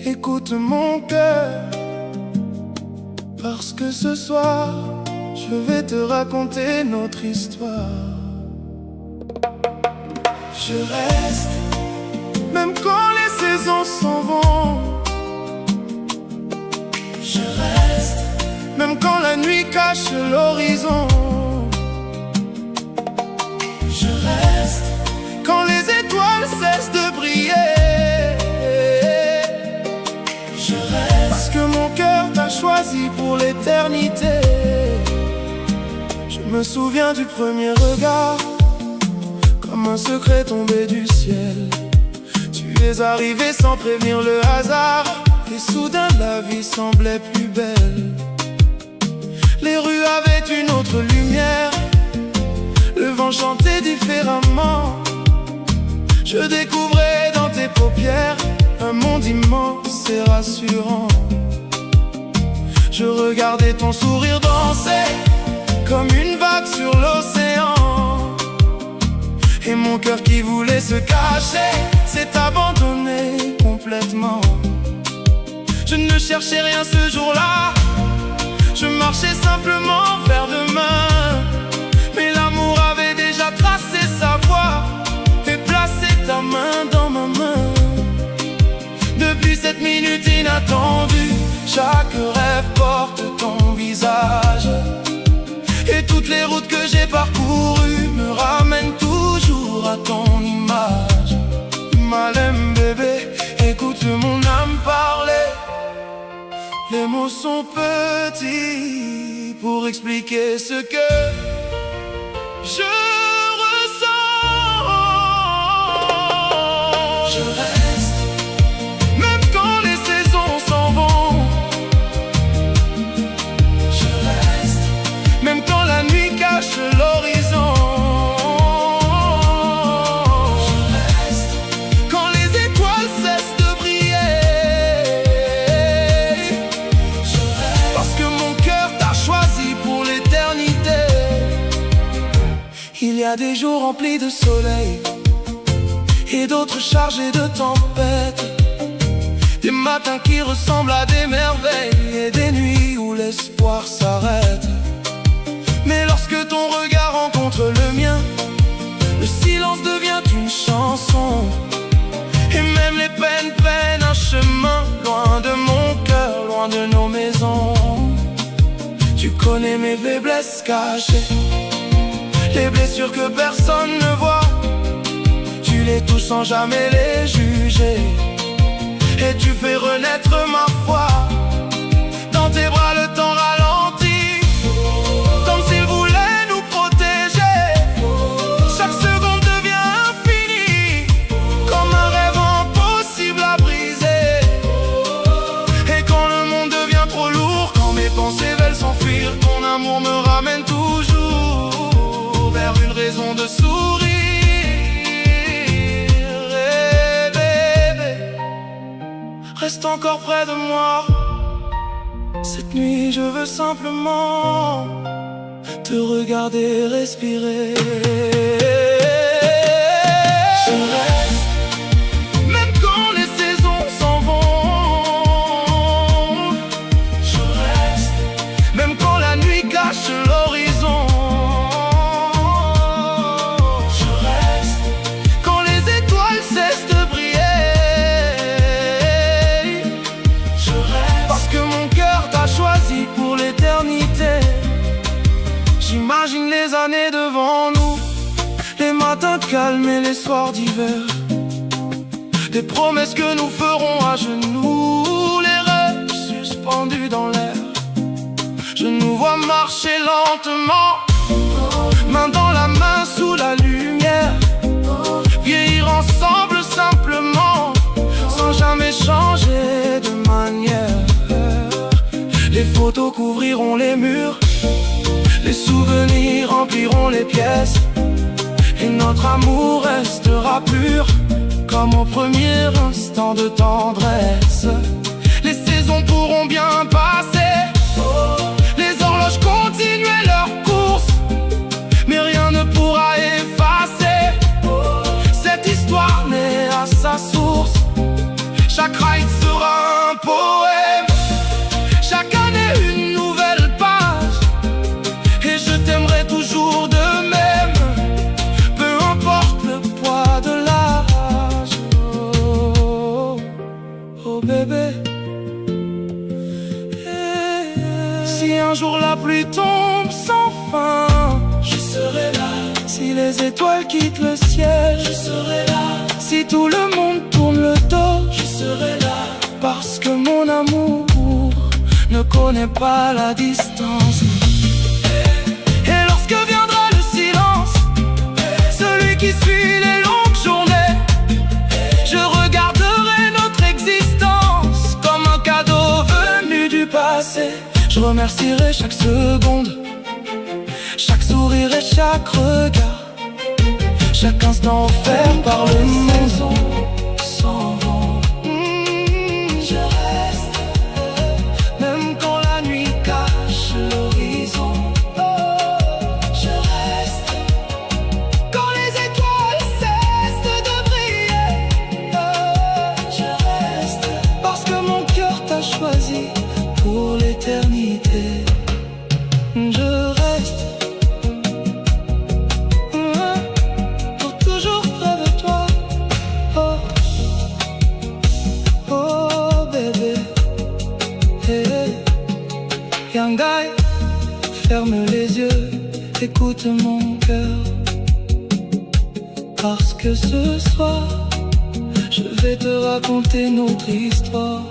écoute mon cœur, parce que ce soir, je vais te raconter notre histoire. Je reste, même quand les saisons s'en vont. Je reste, même quand la nuit cache l'horizon. Je reste, quand les étoiles cessent de briller. Je reste, parce que mon cœur t'a choisi pour l'éternité. Je me souviens du premier regard, comme un secret tombé du ciel. Tu es arrivé sans prévenir le hasard, et soudain la vie semblait plus belle. Les rues avaient une autre lumière, le vent chantait différemment. Je découvrais dans tes paupières un monde immense et rassurant. Je regardais ton sourire danser comme une vague sur l'océan. Et mon cœur qui voulait se cacher s'est abandonné complètement. Je ne cherchais rien ce jour-là, je marchais simplement vers demain. Mais l'amour avait déjà tracé sa voie et placé ta main dans ma main. Depuis cette minute inattendue, chaque rêve porte ton visage. Et toutes les routes que j'ai parcourues me ramènent toujours à ton image. Malem bébé, écoute mon âme parler. Les mots sont petits pour expliquer ce que je ressens. Je reste, même quand les saisons s'en vont. Je reste, même quand la nuit cache l'horizon. Je reste, quand les étoiles cessent de briller. Je reste, parce que mon cœur t'a choisi pour l'éternité. Il y a des jours remplis de soleil et d'autres chargés de tempêtes. Des matins qui ressemblent à des merveilles et des nuits où l'espoir s'arrête. Mais lorsque ton regard rencontre le mien, le silence devient une chanson. Et même les peines prennent un chemin loin de mon cœur, loin de nos maisons. Tu connais mes faiblesses cachées, les blessures que personne ne voit. Tu les touches sans jamais les juger, et tu fais renaître ma foi. Dans tes bras le temps ralentit, comme s'il voulait nous protéger. Chaque seconde devient infinie, comme un rêve impossible à briser. Et quand le monde devient trop lourd, quand mes pensées veulent s'enfuir, ton amour me ramène toujours vers une raison de sourire. Et bébé, reste encore près de moi. Cette nuit je veux simplement te regarder respirer. Je reste, même quand les saisons s'en vont. Je reste, même quand la nuit cache l'horizon. Je reste, quand les étoiles cessent de briller. Je reste, parce que mon cœur t'a choisi pour l'éternité. J'imagine les années devant nous, les matins calmes et les soirs d'hiver. Des promesses que nous ferons à genoux, les rêves suspendus dans l'air. Je nous vois marcher lentement, main dans la main sous la lumière. Vieillir ensemble simplement, sans jamais changer de manière. Les photos couvriront les murs, les souvenirs rempliront les pièces. Et notre amour restera pur, comme au premier instant de tendresse. Les saisons pourront bien passer, les horloges continuer leur course, mais rien ne pourra effacer cette histoire née à sa source. Chaque ride sera bébé. Si un jour la pluie tombe sans fin, je serai là. Si les étoiles quittent le ciel, je serai là. Si tout le monde tourne le dos, je serai là. Parce que mon amour ne connaît pas la distance. Et lorsque viendra le silence, celui qui suit les longues journées, je regarderai notre existence comme un cadeau venu du passé. Je remercierai chaque seconde, chaque sourire et chaque regard, chaque instant offert par le monde. S'en vont, je reste, même quand la nuit cache l'horizon. Je reste, quand les étoiles cessent de briller. Je reste, parce que mon cœur t'a choisi pour l'éternité. Je reste, pour toujours près de toi. Oh, oh bébé. Hey. Young guy, ferme les yeux, écoute mon cœur. Parce que ce soir, je vais te raconter notre histoire.